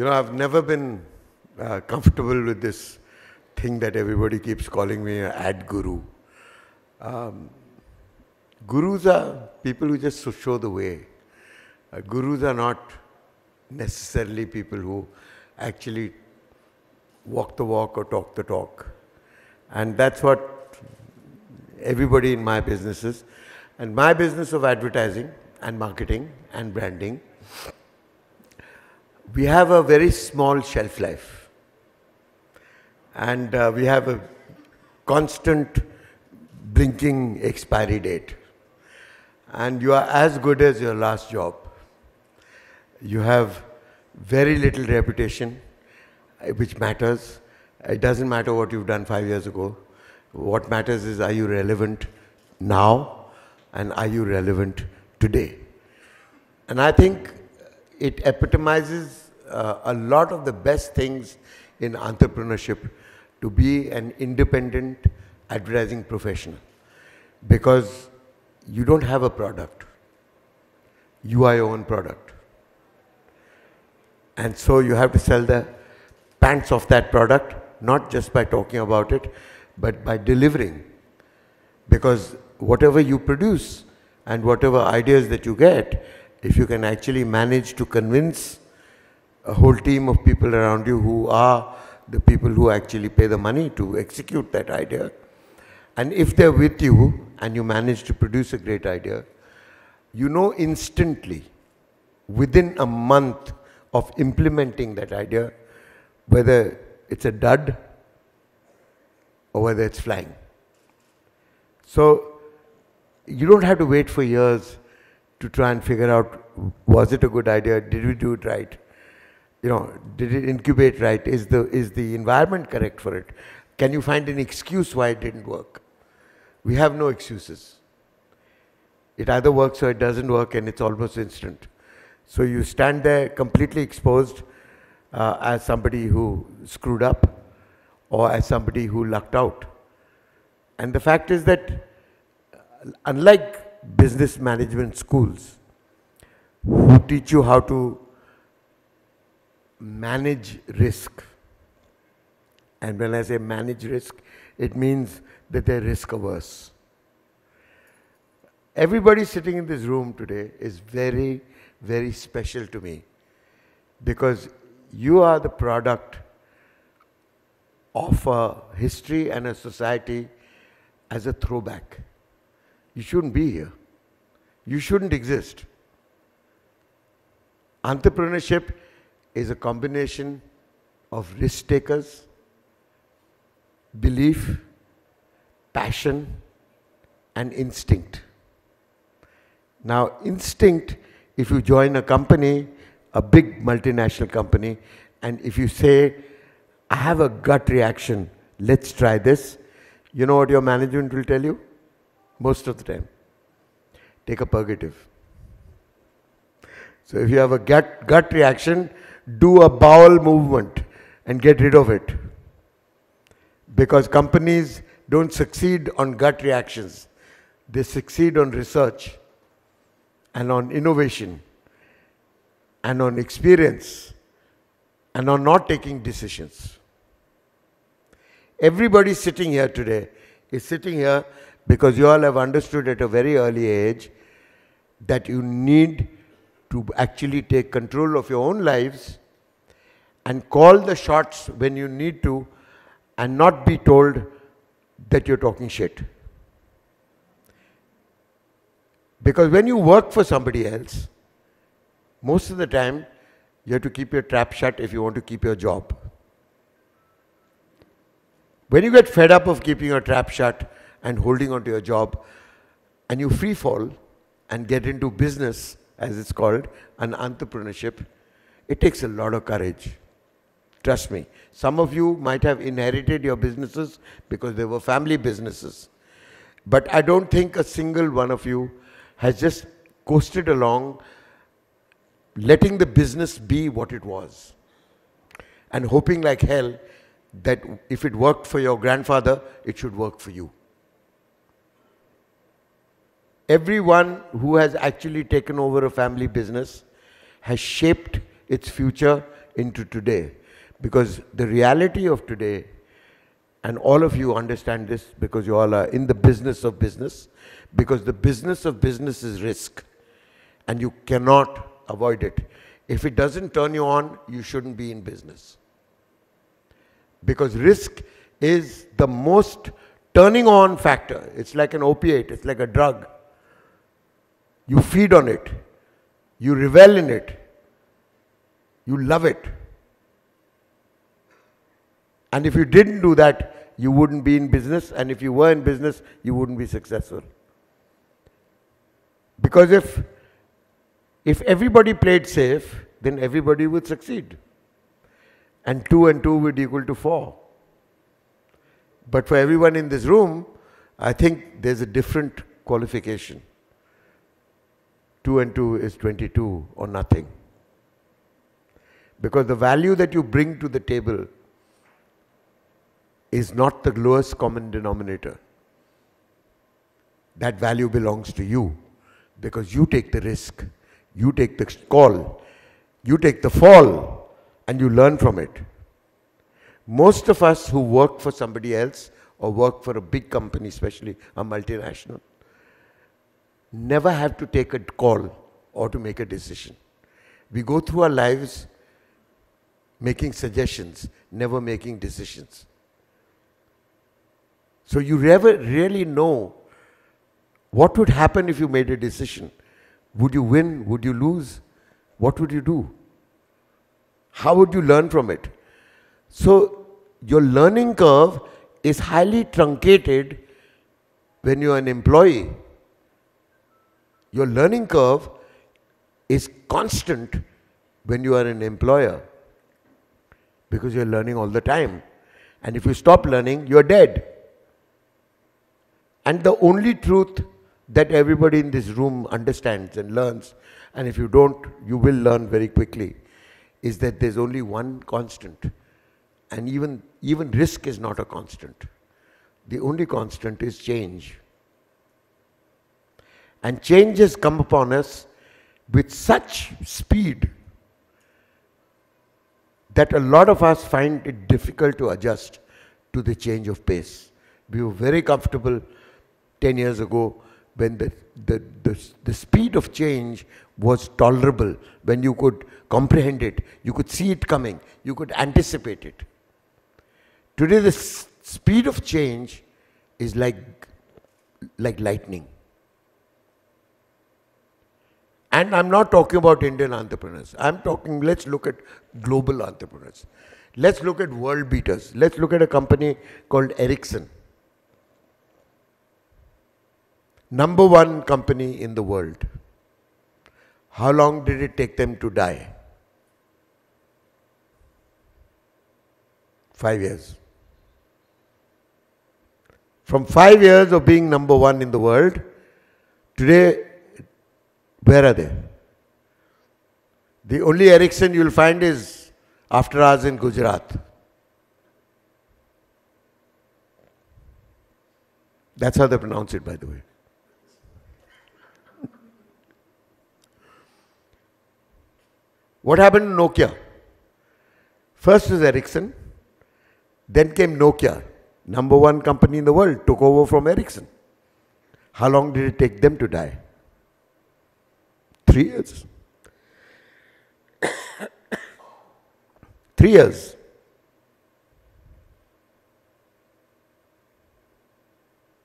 I've never been comfortable with this thing that everybody keeps calling me an ad guru. Gurus are people who just show the way. Gurus are not necessarily people who actually walk the walk or talk the talk. And that's what everybody in my business is. And my business of advertising and marketing and branding, we have a very small shelf life. And we have a constant blinking expiry date. And you are as good as your last job. You have very little reputation, which matters. It doesn't matter what you've done 5 years ago. What matters is, are you relevant now and are you relevant today? And I think it epitomizes a lot of the best things in entrepreneurship, to be an independent advertising professional. Because you don't have a product. You are your own product. And so you have to sell the pants of that product, not just by talking about it, but by delivering. Because whatever you produce and whatever ideas that you get, if you can actually manage to convince a whole team of people around you who are the people who actually pay the money to execute that idea, and if they're with you and you manage to produce a great idea, you know instantly, within a month of implementing that idea, whether it's a dud or whether it's flying. So you don't have to wait for years to try and figure out, was it a good idea? Did we do it right? Did it incubate right? Is the environment correct for it? Can you find an excuse why it didn't work? We have no excuses. It either works or it doesn't work, and it's almost instant. So you stand there completely exposed as somebody who screwed up or as somebody who lucked out. And the fact is that, unlike business management schools, who teach you how to manage risk, and when I say manage risk, it means that they're risk averse. Everybody sitting in this room today is very, very special to me, because you are the product of a history and a society as a throwback. You shouldn't be here. You shouldn't exist. Entrepreneurship is a combination of risk takers, belief, passion, and instinct. Now, instinct, if you join a company, a big multinational company, and if you say, I have a gut reaction, let's try this, you know what your management will tell you? Most of the time, take a purgative. So if you have a gut reaction, do a bowel movement and get rid of it. Because companies don't succeed on gut reactions. They succeed on research and on innovation and on experience and on not taking decisions. Everybody sitting here today is sitting here because you all have understood at a very early age that you need to actually take control of your own lives and call the shots when you need to, and not be told that you're talking shit. Because when you work for somebody else, most of the time, you have to keep your trap shut if you want to keep your job. When you get fed up of keeping your trap shut and holding on to your job, and you free fall and get into business, as it's called, an entrepreneurship, it takes a lot of courage. Trust me. Some of you might have inherited your businesses because they were family businesses. But I don't think a single one of you has just coasted along, letting the business be what it was, and hoping like hell that if it worked for your grandfather, it should work for you. Everyone who has actually taken over a family business has shaped its future into today. Because the reality of today, and all of you understand this because you all are in the business of business, because the business of business is risk, and you cannot avoid it. If it doesn't turn you on, you shouldn't be in business. Because risk is the most turning on factor. It's like an opiate, it's like a drug. You feed on it, you revel in it, you love it. And if you didn't do that, you wouldn't be in business, and if you were in business, you wouldn't be successful. Because if everybody played safe, then everybody would succeed. And 2 and 2 would equal to 4. But for everyone in this room, I think there's a different qualification. 2 and 2 is 22 or nothing. Because the value that you bring to the table is not the lowest common denominator. That value belongs to you because you take the risk, you take the call, you take the fall, and you learn from it. Most of us who work for somebody else or work for a big company, especially a multinational, never have to take a call or to make a decision. We go through our lives making suggestions, never making decisions. So you never really know what would happen if you made a decision. Would you win? Would you lose? What would you do? How would you learn from it? So your learning curve is highly truncated when you are an employee. Your learning curve is constant when you are an employer because you're learning all the time. And if you stop learning, you're dead. And the only truth that everybody in this room understands and learns, and if you don't, you will learn very quickly, is that there's only one constant. And even risk is not a constant. The only constant is change. And change has come upon us with such speed that a lot of us find it difficult to adjust to the change of pace. We were very comfortable 10 years ago when the speed of change was tolerable, when you could comprehend it, you could see it coming, you could anticipate it. Today the speed of change is like lightning. And I'm not talking about Indian entrepreneurs. I'm talking, let's look at global entrepreneurs. Let's look at world beaters. Let's look at a company called Ericsson. #1 company in the world. How long did it take them to die? 5 years. From 5 years of being #1 in the world, today, where are they? The only Ericsson you'll find is after hours in Gujarat. That's how they pronounce it, by the way. What happened to Nokia? First was Ericsson, then came Nokia, #1 company in the world, took over from Ericsson. How long did it take them to die? 3 years. 3 years.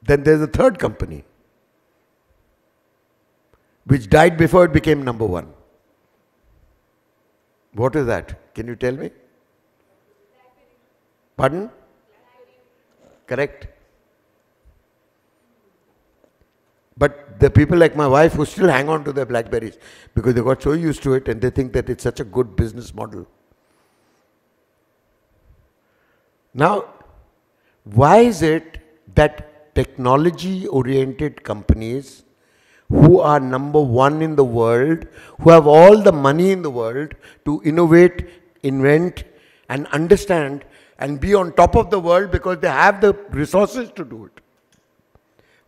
Then there's a third company, which died before it became #1. What is that? Can you tell me? Pardon? Correct. But the people like my wife who still hang on to their Blackberries because they got so used to it and they think that it's such a good business model. Now, why is it that technology-oriented companies who are #1 in the world, who have all the money in the world to innovate, invent, and understand and be on top of the world because they have the resources to do it,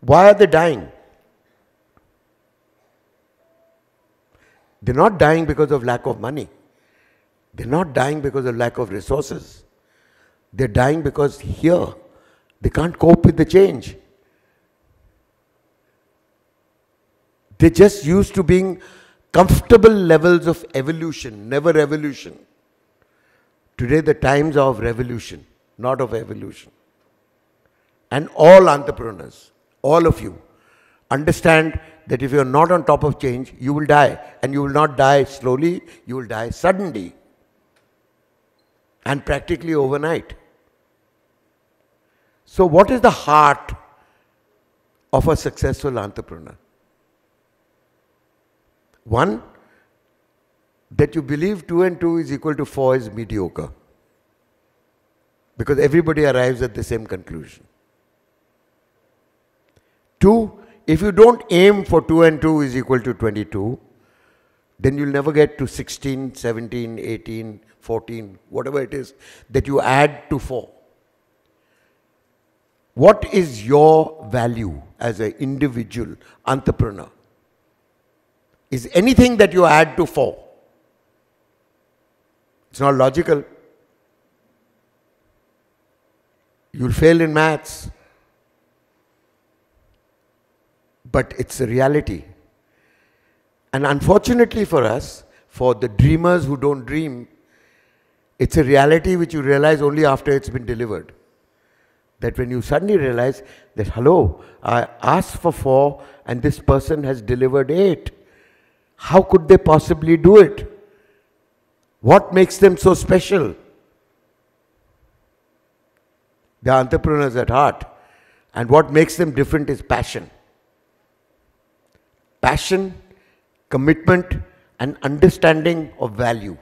why are they dying? They're not dying because of lack of money. They're not dying because of lack of resources. They're dying because here, they can't cope with the change. They're just used to being comfortable levels of evolution, never revolution. Today the times are of revolution, not of evolution. And all entrepreneurs, all of you, understand that if you're not on top of change, you will die. And you will not die slowly, you will die suddenly. And practically overnight. So what is the heart of a successful entrepreneur? One, that you believe 2 and 2 is equal to 4 is mediocre. Because everybody arrives at the same conclusion. 2, if you don't aim for 2 and 2 is equal to 22, then you'll never get to 16, 17, 18, 14, whatever it is that you add to 4. What is your value as an individual entrepreneur? Is anything that you add to 4. It's not logical. You'll fail in maths. But it's a reality. And unfortunately for us, for the dreamers who don't dream, it's a reality which you realize only after it's been delivered. That when you suddenly realize that, hello, I asked for 4 and this person has delivered 8. How could they possibly do it? What makes them so special? They're entrepreneurs at heart. And what makes them different is passion. Passion, commitment, and understanding of value.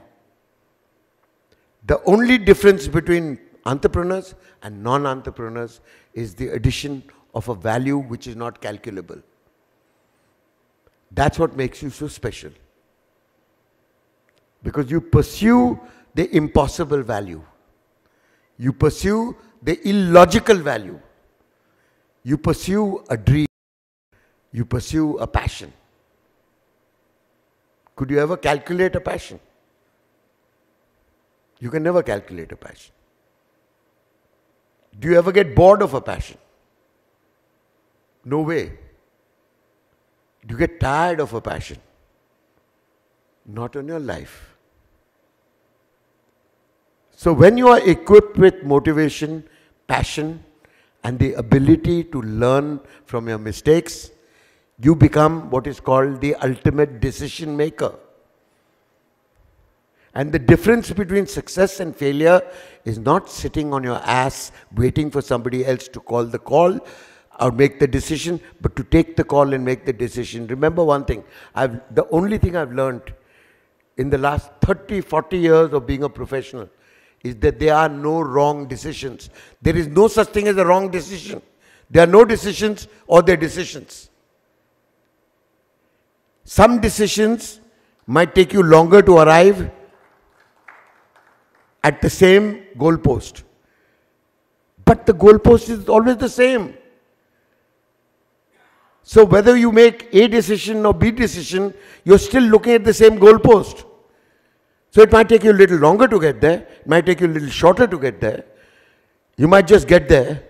The only difference between entrepreneurs and non-entrepreneurs is the addition of a value which is not calculable. That's what makes you so special. Because you pursue the impossible value. You pursue the illogical value. You pursue a dream. You pursue a passion. Could you ever calculate a passion? You can never calculate a passion. Do you ever get bored of a passion? No way. Do you get tired of a passion? Not in your life. So when you are equipped with motivation, passion, and the ability to learn from your mistakes, you become what is called the ultimate decision maker. And the difference between success and failure is not sitting on your ass waiting for somebody else to call the call or make the decision, but to take the call and make the decision. Remember one thing, the only thing I've learned in the last 30, 40 years of being a professional is that there are no wrong decisions. There is no such thing as a wrong decision. There are no decisions or there are decisions. Some decisions might take you longer to arrive at the same goalpost. But the goalpost is always the same. So whether you make A decision or B decision, you're still looking at the same goalpost. So it might take you a little longer to get there. It might take you a little shorter to get there. You might just get there.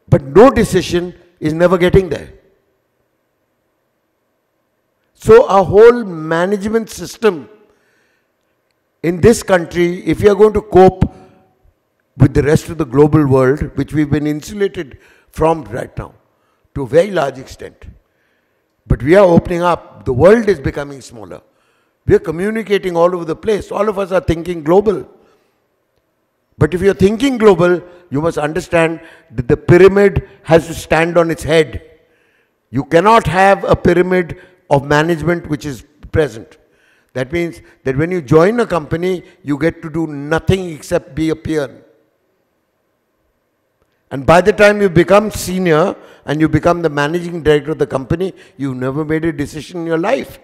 But no decision is never getting there. So our whole management system in this country, if we are going to cope with the rest of the global world, which we've been insulated from right now, to a very large extent. But we are opening up. The world is becoming smaller. We are communicating all over the place. All of us are thinking global. But if you're thinking global, you must understand that the pyramid has to stand on its head. You cannot have a pyramid of management which is present. That means that when you join a company, you get to do nothing except be a peon. And by the time you become senior and you become the managing director of the company, you've never made a decision in your life.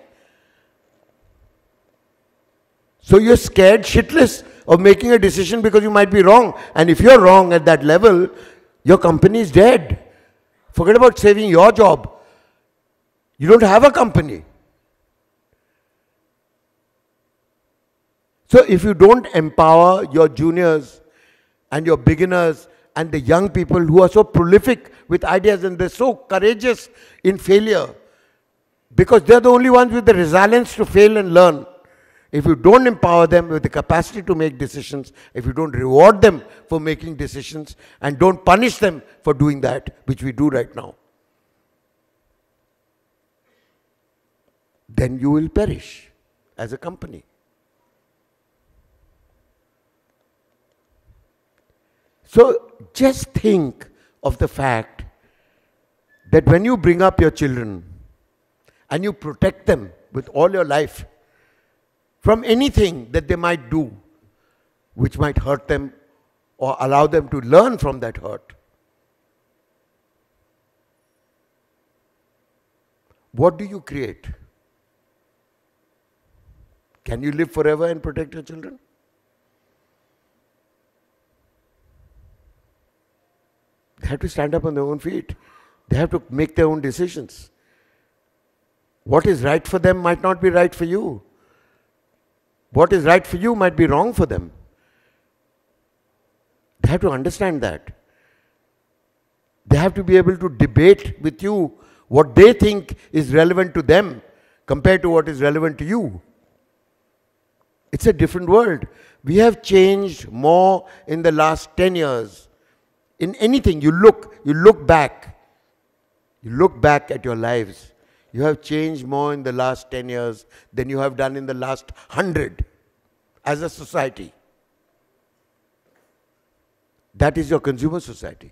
So you're scared shitless of making a decision because you might be wrong. And if you're wrong at that level, your company is dead. Forget about saving your job. You don't have a company. So if you don't empower your juniors and your beginners and the young people who are so prolific with ideas and they're so courageous in failure, because they're the only ones with the resilience to fail and learn. If you don't empower them with the capacity to make decisions, if you don't reward them for making decisions and don't punish them for doing that, which we do right now, then you will perish as a company. So just think of the fact that when you bring up your children and you protect them with all your life from anything that they might do which might hurt them or allow them to learn from that hurt, what do you create? Can you live forever and protect your children? They have to stand up on their own feet. They have to make their own decisions. What is right for them might not be right for you. What is right for you might be wrong for them. They have to understand that. They have to be able to debate with you what they think is relevant to them compared to what is relevant to you. It's a different world. We have changed more in the last 10 years. In anything, you look back at your lives. You have changed more in the last 10 years than you have done in the last 100 as a society. That is your consumer society.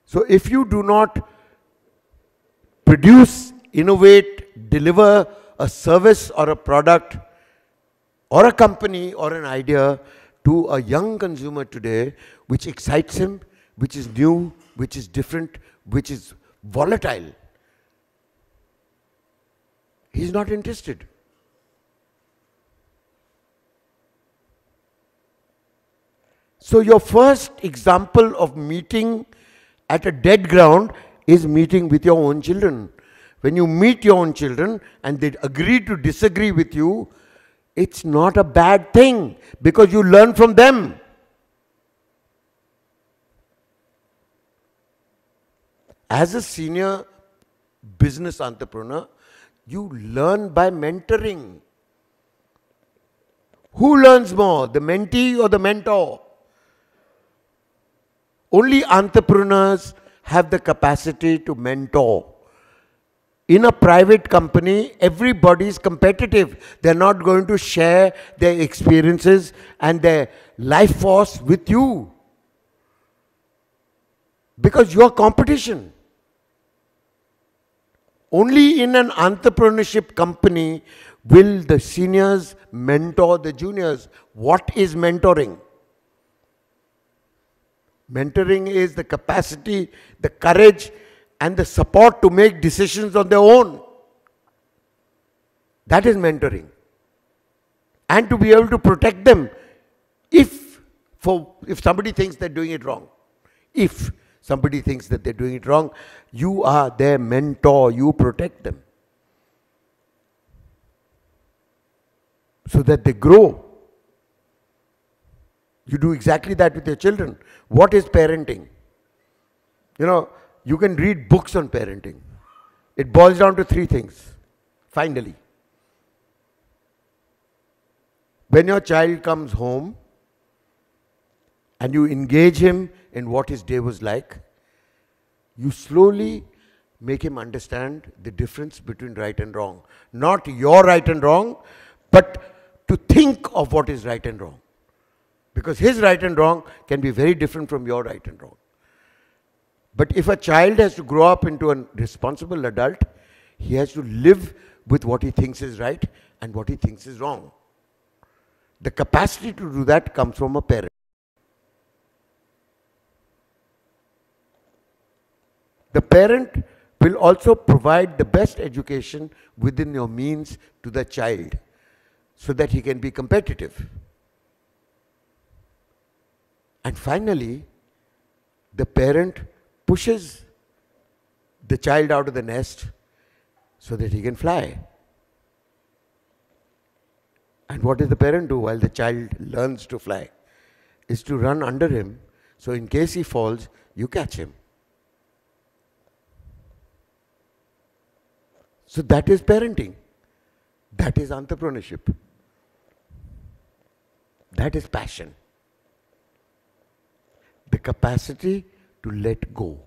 So if you do not produce, innovate, deliver a service or a product or a company or an idea to a young consumer today, which excites him, which is new, which is different, which is volatile, he's not interested. So your first example of meeting at a dead ground is meeting with your own children. When you meet your own children and they agree to disagree with you, it's not a bad thing because you learn from them. As a senior business entrepreneur, you learn by mentoring. Who learns more, the mentee or the mentor? Only entrepreneurs have the capacity to mentor. In a private company, everybody is competitive. They're not going to share their experiences and their life force with you because you're competition. Only in an entrepreneurship company will the seniors mentor the juniors. What is mentoring? Mentoring is the capacity, the courage, and the support to make decisions on their own. That is mentoring. And to be able to protect them if somebody thinks they're doing it wrong. If somebody thinks that they're doing it wrong, you are their mentor, you protect them. So that they grow. You do exactly that with your children. What is parenting? You know, you can read books on parenting. It boils down to three things, finally. When your child comes home and you engage him in what his day was like, you slowly make him understand the difference between right and wrong. Not your right and wrong, but to think of what is right and wrong. Because his right and wrong can be very different from your right and wrong. But if a child has to grow up into a responsible adult, he has to live with what he thinks is right and what he thinks is wrong. The capacity to do that comes from a parent. The parent will also provide the best education within your means to the child so that he can be competitive. And finally, the parent pushes the child out of the nest so that he can fly. And what does the parent do while the child learns to fly? Is to run under him, so in case he falls, you catch him. So that is parenting. That is entrepreneurship. That is passion. The capacity to let go.